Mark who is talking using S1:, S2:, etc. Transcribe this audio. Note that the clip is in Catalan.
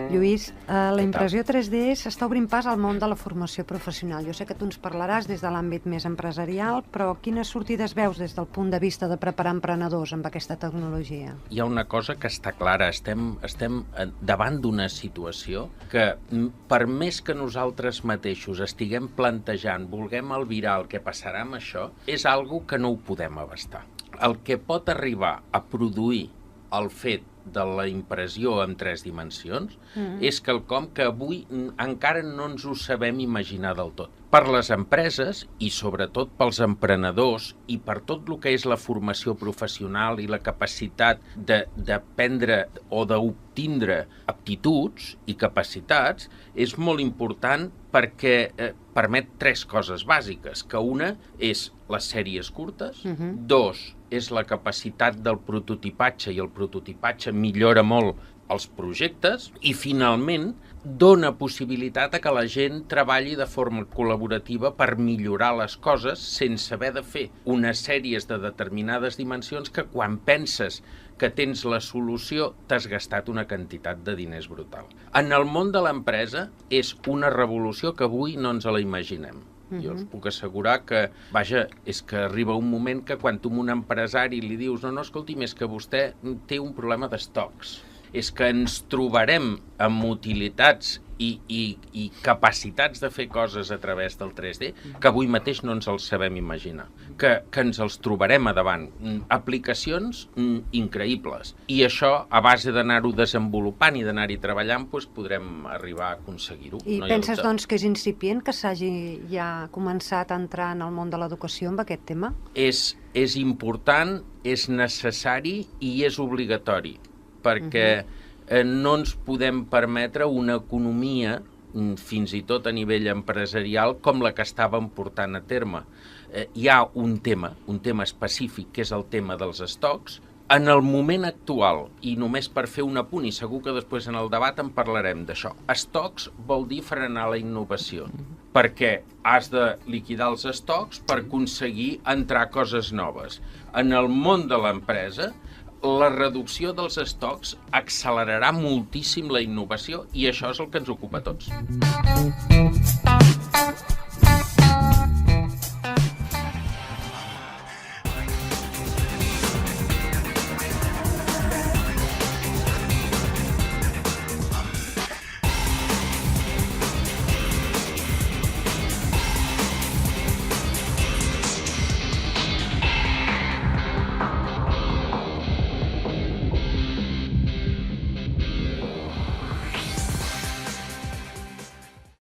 S1: Lluís, la impressió 3D s'està obrint pas al món de la formació professional. Jo sé que tu ens parlaràs des de l'àmbit més empresarial, però quines sortides veus des del punt de vista de preparar emprenedors amb aquesta tecnologia?
S2: Hi ha una cosa que està clara, estem davant d'una situació que, per més que nosaltres mateixos estiguem plantejant, vulguem albirar el que passarà amb això, és algo que no ho podem abastar. El que pot arribar a produir el fet de la impressió en 3 dimensions és quelcom que avui encara no ens ho sabem imaginar del tot. Per les empreses i sobretot pels emprenedors i per tot el que és la formació professional i la capacitat d'aprendre o d'obtindre aptituds i capacitats és molt important perquè permet 3 coses bàsiques, que una és les sèries curtes, 2 és la capacitat del prototipatge i el prototipatge millora molt els projectes i finalment dona possibilitat a que la gent treballi de forma col·laborativa per millorar les coses sense haver de fer unes sèries de determinades dimensions que quan penses que tens la solució t'has gastat una quantitat de diners brutal. En el món de l'empresa és una revolució que avui no ens la imaginem. Jo us puc assegurar que, és que arriba un moment que quan tu a un empresari li dius no, escolti'm, és que vostè té un problema d'estocs, és que ens trobarem amb utilitats i capacitats de fer coses a través del 3D que avui mateix no ens els sabem imaginar, que ens els trobarem a davant, aplicacions increïbles, i això a base d'anar-ho desenvolupant i d'anar-hi treballant podrem arribar a aconseguir-ho.
S1: I penses doncs que és incipient que s'hagi ja començat a entrar en el món de l'educació amb aquest tema?
S2: És important, és necessari i és obligatori, perquè no ens podem permetre una economia, fins i tot a nivell empresarial, com la que estàvem portant a terme. Hi ha un tema específic, que és el tema dels estocs. En el moment actual, i només per fer un apunt, i segur que després en el debat en parlarem d'això, estocs vol dir frenar la innovació, perquè has de liquidar els estocs per aconseguir entrar coses noves. En el món de l'empresa, la reducció dels estocs accelerarà moltíssim la innovació i això és el que ens ocupa a tots.